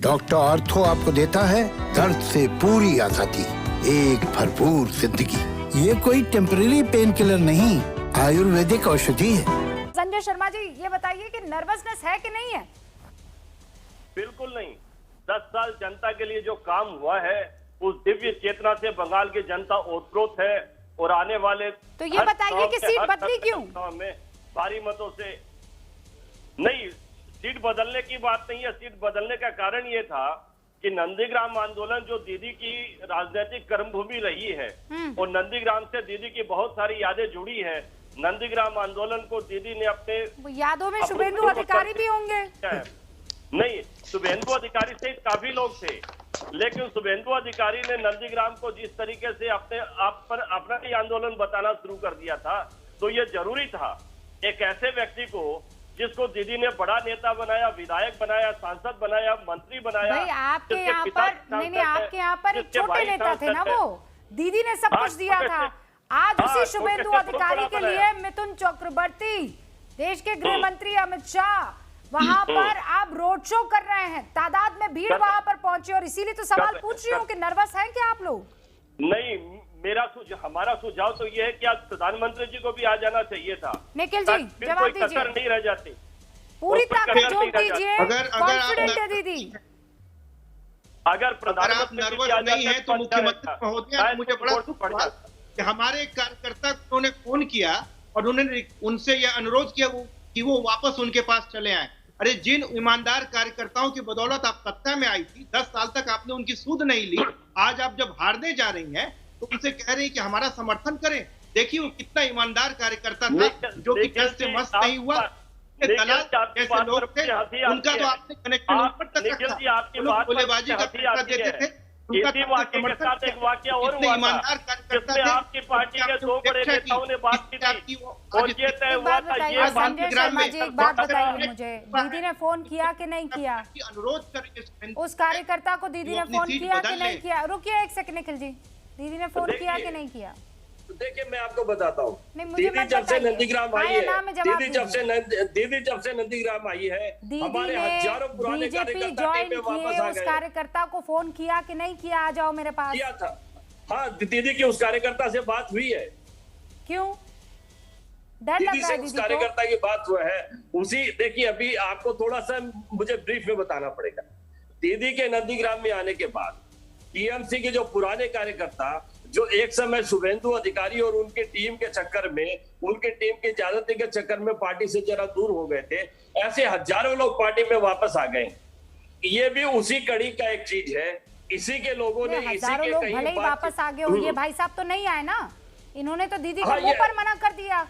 Doctor ortho आपको देता है दर्द से पूरी आजादी, एक भरपूर जिंदगी। ये कोई टेम्परेरी पेन किलर नहीं, आयुर्वेदिक औषधि है। संजय शर्मा जी, ये बताइए कि नर्वसनेस है कि नहीं है? बिल्कुल नहीं। 10 साल जनता के लिए जो काम हुआ है, उस दिव्य चेतना से बंगाल की जनता ओतप्रोत है और आने वाले तो ये बताइए कि सीट बदली क्यों? में भारी मतों से नहीं, सीट बदलने की बात नहीं है। सीट बदलने का कारण ये था कि नंदीग्राम आंदोलन जो दीदी की राजनीतिक कर्मभूमि रही है और नंदीग्राम से दीदी की बहुत सारी यादें जुड़ी है। नंदीग्राम आंदोलन को दीदी ने अपने यादों में शुभेंदु अधिकारी भी होंगे। नहीं, शुभेंदु अधिकारी सहित काफी लोग थे, लेकिन शुभेंदु अधिकारी ने नंदीग्राम को जिस तरीके से अपने आप पर अपना ही आंदोलन बताना शुरू कर दिया था, तो ये जरूरी था एक ऐसे व्यक्ति को जिसको दीदी ने बड़ा नेता बनाया, विधायक बनाया, सांसद बनाया, मंत्री बनाया। भाई आपके यहाँ पर नहीं, आपके यहाँ पर एक छोटे नेता थे ना, वो दीदी ने सब कुछ दिया था। आज उसी शुभेंदु अधिकारी के लिए मिथुन चक्रवर्ती, देश के गृह मंत्री अमित शाह वहां पर आप रोड शो कर रहे हैं, तादाद में भीड़ वहां पर पहुंची, और इसीलिए तो सवाल पूछ रही हूँ कि नर्वस हैं क्या आप लोग? नहीं, हमारा सुझाव तो ये है कि आज प्रधानमंत्री जी को भी आ जाना चाहिए था। निखिल जी जवाब दीजिए, नहीं रह जाती, पूरी ताकत झोंक दीजिए, कॉन्फिडेंट है दीदी। अगर प्रधानमंत्री नर्वस नहीं है तो मुख्यमंत्री महोदय, मुझे बड़ा दुख पड़ा कि हमारे कार्यकर्ता उन्होंने फोन किया और उन्होंने उनसे यह अनुरोध किया कि वो वापस उनके पास चले आए। अरे जिन ईमानदार कार्यकर्ताओं की बदौलत आप सत्ता में आई थी, 10 साल तक आपने उनकी सुध नहीं ली, आज आप जब हारने जा रही हैं तो उनसे कह रही हैं कि हमारा समर्थन करें। देखिए वो कितना ईमानदार कार्यकर्ता था, जो कि जस से मस्त नहीं हुआ। दलाल जैसे लोग थे, उनका तो आपने कनेक्शन ऊपर तक रखा, लोग गोलेबाजी का पैसा देते थे। इसी वाक्य के साथ एक वाक्य और हुआ था, जिसमें आपकी पार्टी के 2 बड़े नेताओं ने बात की थी और ये तय हुआ था। ये संजय शर्मा जी एक बात बताइए मुझे, दीदी ने फोन किया कि नहीं किया? अनुरोध करेंगे उस कार्यकर्ता को दीदी ने फोन किया कि नहीं किया? रुकिए एक सेकंड निखिल जी, दीदी ने फोन किया कि नहीं किया? देखिए मैं आपको बताता हूँ, दीदी जब से नंदीग्राम आई है, दीदी जब से नंदीग्राम आई है, हमारे हजारों पुराने कार्यकर्ता टीम में वापस आ उस गए। कार्यकर्ता को फोन किया कि नहीं किया, आ जाओ मेरे पास? किया था, हाँ, दीदी की उस कार्यकर्ता से बात हुई है। क्यों डर लग रहा है उस दीदी को? कार्यकर्ता की बात हुआ है उसी। देखिए अभी आपको थोड़ा सा मुझे ब्रीफ में बताना पड़ेगा। दीदी के नंदीग्राम में आने के बाद टीएमसी के जो पुराने कार्यकर्ता, जो एक समय शुभेंदु अधिकारी और उनके टीम के चक्कर में, उनके टीम की ज्यादती के चक्कर में पार्टी से जरा दूर हो गए थे, ऐसे हजारों लोग पार्टी में वापस आ गए। ये भी उसी कड़ी का एक चीज है। इसी के लोगों ने हजारों लोग भले ही वापस आ गए हो, ये भाई साहब तो नहीं आए ना, इन्होंने तो दीदी के मुंह पर मना कर दिया।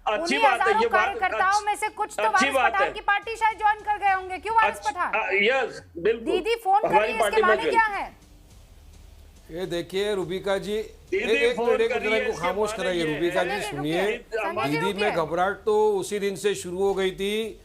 अच्छी उन्हीं बात है, हजारों कार्यकर्ताओं में से कुछ तो वारिस पठान की पार्टी शायद ज्वाइन कर गए होंगे। क्यों वारिस पठान? यस बिल्कुल। दीदी फोन कर रही है, इसके माने क्या है? ये देखिए रूबिका जी, एक मिनट को खामोश कराइए। रूबिका जी सुनिए, दीदी में घबराहट तो उसी दिन से शुरू हो गई थी।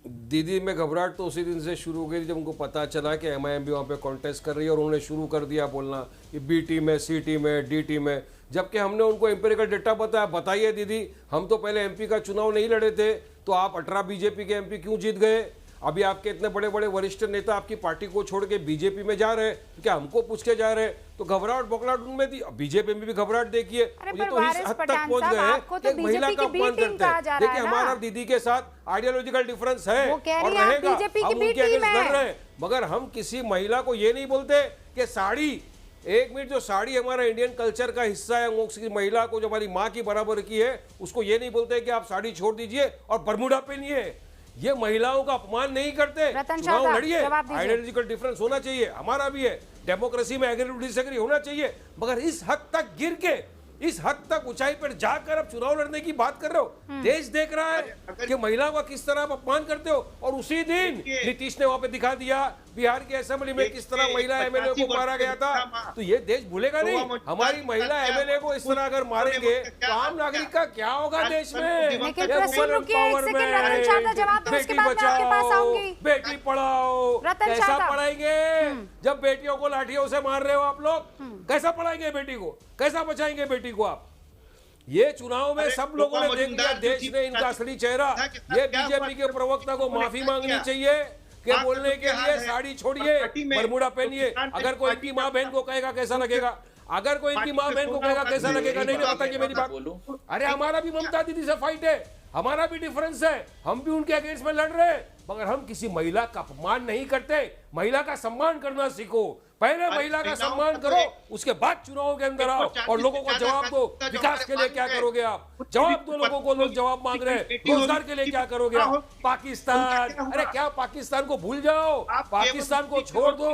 दीदी में घबराहट तो उसी दिन से शुरू हो गई थी जब उनको पता चला कि एमआईएम भी वहाँ पे कॉन्टेस्ट कर रही है, और उन्होंने शुरू कर दिया बोलना कि बी टीम है, सी टीम है, डी टीम है। जबकि हमने उनको एम्पिरिकल डेटा बताया, बताइए दीदी, हम तो पहले एमपी का चुनाव नहीं लड़े थे, तो आप 18 बीजेपी के एमपी क्यों जीत गए? अभी आपके इतने बड़े बड़े वरिष्ठ नेता आपकी पार्टी को छोड़ के बीजेपी में जा रहे हैं, तो क्या हमको पूछ के जा रहे हैं? तो घबराहट बोखलाहट उनमें थी। बीजेपी में भी घबराहट देखिए, ये तो इस हद तक पहुंच गए हैं कि महिला का अपमान करते हैं। देखिए हमारा दीदी के साथ आइडियोलॉजिकल डिफरेंस है और रहेगा, हम उनके अगेंस्ट लड़ रहे हैं, मगर हम किसी महिला को ये नहीं बोलते कि साड़ी, एक मिनट, जो साड़ी हमारा इंडियन कल्चर का हिस्सा है, किसी महिला को जो हमारी माँ की बराबर की है, उसको ये नहीं बोलते कि आप साड़ी छोड़ दीजिए और बरमूडा पहनिए। ये महिलाओं का अपमान नहीं करते। चुनाव लड़िए, आइडियोलॉजिकल डिफरेंस होना चाहिए, हमारा भी है, डेमोक्रेसी में एग्री टू डिसएग्री होना चाहिए, मगर इस हद तक गिर के, इस हद तक ऊंचाई पर जाकर अब चुनाव लड़ने की बात कर रहे हो। देश देख रहा है कि महिलाओं का किस तरह आप अपमान करते हो। और उसी दिन नीतीश ने वहां पे दिखा दिया बिहार की असेंबली में किस तरह महिला एमएलए को मारा गया था। तो ये देश भूलेगा नहीं। हमारी महिला एमएलए को इस तरह अगर मारेंगे तो आम नागरिक का क्या होगा देश में? बेटी बचाओ, बेटी पढ़ाओ, कैसा पढ़ाएंगे? जब बेटियों को लाठियों से मार रहे हो आप लोग, कैसा पढ़ाएंगे बेटी को? कैसा बचाएंगे बेटी को आप? ये चुनाव में सब लोगों ने देख लिया, देश ने इनका असली चेहरा। ये बीजेपी के प्रवक्ता को माफी मांगनी चाहिए, के बोलने के लिए साड़ी छोड़िए, बरमूडा पहनिए। अगर कोई इनकी माँ बहन को कहेगा कैसा लगेगा? अगर कोई इनकी माँ बहन को कहेगा कैसा लगेगा? नहीं बताइए मेरी बात। अरे हमारा भी ममता दीदी से फाइट है, हमारा भी डिफरेंस है, हम भी उनके अगेंस्ट में लड़ रहे हैं, मगर हम किसी महिला का अपमान नहीं करते। महिला का सम्मान करना सीखो। पहले महिला का सम्मान करो, उसके बाद चुनाव के अंदर आओ और लोगों को जवाब दो। विकास के लिए क्या करोगे आप? जवाब दो लोगों को। लोग जवाब मांग रहे हैं। रोजगार के लिए क्या करोगे आप? पाकिस्तान, अरे क्या पाकिस्तान को भूल जाओ, पाकिस्तान को छोड़ दो।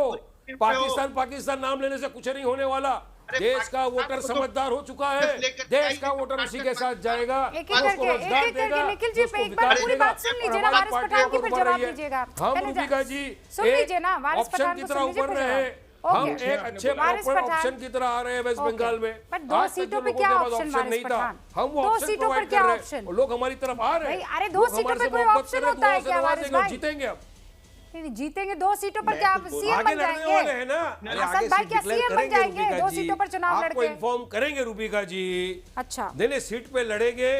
पाकिस्तान नाम लेने से कुछ नहीं होने वाला। देश का वोटर समझदार हो चुका है, देश का वोटर उसी के साथ जाएगा। एक करके निखिल जी पे एक बार पूरी बात सुन लीजिए ना, वारिस पठान की फिर जवाब दीजिएगा। हम रूबिका जी सुन लीजिए ना, वारिस ऑप्शन पठान की को तरह सुन लीजिए ऊपर फिर रहे, जवाब। हम एक अच्छे ऑप्शन की तरह आ रहे हैं वेस्ट बंगाल में। पर 2 सीटों पे क्या ऑप्शन नहीं था, हम वो 2 सीटों पर क्या ऑप्शन? लोग हमारी तरफ आ रहे हैं। अरे 2 सीटों पे कोई ऑप्शन होता है क्या वारिस भाई? जीतेंगे अब, नहीं जीतेंगे 2 सीटों पर क्या आप सीएम आगे बन लड़ने वाले जाएंगे? हैं ना। असद भाई क्या सीएम बन जाएंगे 2 सीटों पर चुनाव आपको लड़के? इन्फॉर्म करेंगे रूबिका जी। अच्छा नहीं सीट पे लड़ेंगे,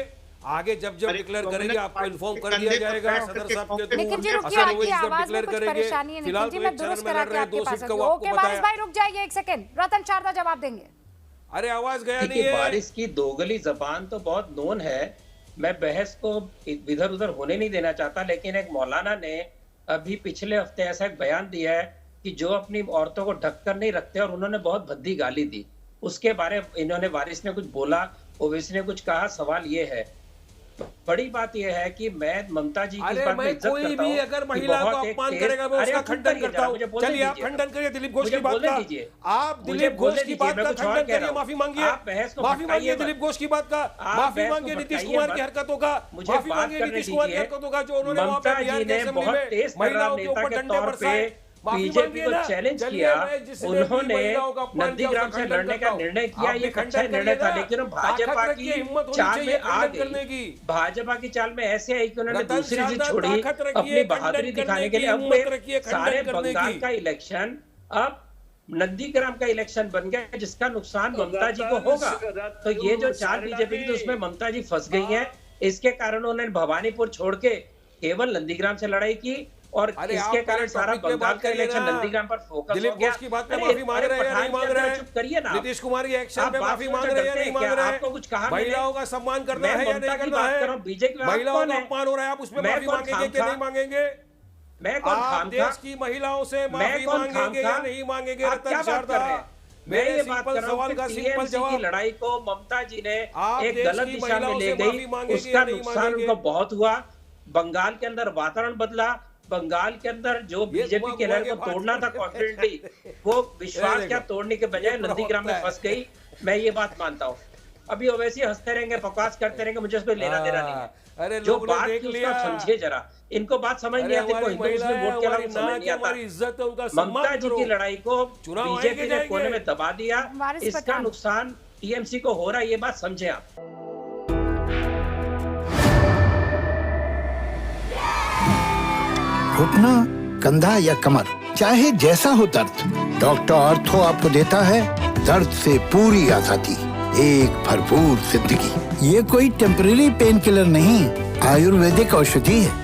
आगे जब डिक्लेयर करेंगे आपको इन्फॉर्म कर दिया जाएगा सदर साहब के थ्रू। निखिल जी रुकिए, आपकी आवाज में कुछ परेशानी है निखिल जी, मैं दुरुस्त करा के आपके पास आऊंगी। ओके वारिस भाई रुक जाइए 1 सेकंड, रतन शारदा जवाब देंगे। अरे आवाज गया नहीं है। वारिस की दोगली जबान तो बहुत नोन है, मैं बहस को इधर उधर होने नहीं देना चाहता, लेकिन एक मौलाना ने अभी पिछले हफ्ते ऐसा एक बयान दिया है कि जो अपनी औरतों को ढककर नहीं रखते, और उन्होंने बहुत भद्दी गाली दी। उसके बारे इन्होंने वारिस ने कुछ बोला, ओवैसी ने कुछ कहा। सवाल ये है, बड़ी बात यह है कि मैं ममता जी की बात में इज्जत करता हूं। कोई भी अगर महिला को अपमान करेगा मैं उसका खंडन करता हूं। चलिए आप खंडन करिए दिलीप घोष की बात का। आप दिलीप घोष की बात का खंडन करिए, माफी मांगिए, माफी मांगिए दिलीप घोष की बात का, माफी मांगिए नीतीश कुमार की हरकतों का, माफी मांगिए नीतीश कुमार की हरकतों का जो उन्होंने वहां पे बिहार के असेंबली में महिलाओं के ऊपर डंडे बरसाए। बीजेपी को चैलेंज किया, उन्होंने नंदीग्राम से लड़ने का निर्णय किया। ये अच्छा निर्णय था, लेकिन भाजपा की चाल में आ गई। भाजपा की चाल में ऐसे आई कि उन्होंने दूसरी जीत छोड़ी अपनी बहादुरी दिखाने के लिए। अब सारे बंगाल का इलेक्शन अब नंदीग्राम का इलेक्शन बन गया, जिसका नुकसान ममता जी को होगा। तो ये जो चाल बीजेपी की, तो उसमें ममता जी फंस गई है। इसके कारण उन्होंने भवानीपुर छोड़ के केवल नंदीग्राम से लड़ाई की, और इसके कारण सारा बंगाल का इलेक्शन नंदीग्राम पर फोकस हो गया। की बात पे माफी मांग रहे हैं या नहीं मांग रहे हैं? चुप करिए ना। नीतीश कुमार की एक्शन पे माफी मांग रहे हैं या नहीं मांग रहे हैं? आपको कुछ कहा? महिलाओं का सम्मान करना है या नहीं करना है? बीजेपी महिलाओं का अपमान हो रहा है, आप उसमें माफी मांगेंगे कि नहीं मांगेंगे? आप देश की महिलाओं से माफी मांगेंगे या नहीं मांगेंगे? रतन शारदा, मैं ये बात कर रहा हूं कि टीएमसी की लड़ाई को ममता जी ने एक गलत दिशा में ले गई, उसका नुकसान उनको बहुत हुआ। बंगाल के अंदर वातावरण बदला, बंगाल के अंदर जो बीजेपी के लहर को तोड़ना था कॉन्फिडेंटली, वो विश्वास क्या तोड़ने के बजाय नंदीग्राम में फंस गई। मैं ये बात मानता हूँ। अभी वैसे हंसते रहेंगे, बकवास करते रहेंगे, मुझे उसमें लेना देना नहीं है। अरे जो बात की उसका समझिए जरा, इनको बात समझ नहीं आती। कोई मुस्लिम वोट के अलावा समझ नहीं आता। ममता जी की लड़ाई को बीजेपी ने कोने में दबा दिया, इसका नुकसान टीएमसी को हो रहा है, ये बात समझे आप। घुटना, कंधा या कमर, चाहे जैसा हो दर्द, डॉक्टर ऑर्थो आपको देता है दर्द से पूरी आजादी, एक भरपूर जिंदगी। ये कोई टेम्परेरी पेन किलर नहीं, आयुर्वेदिक औषधि है।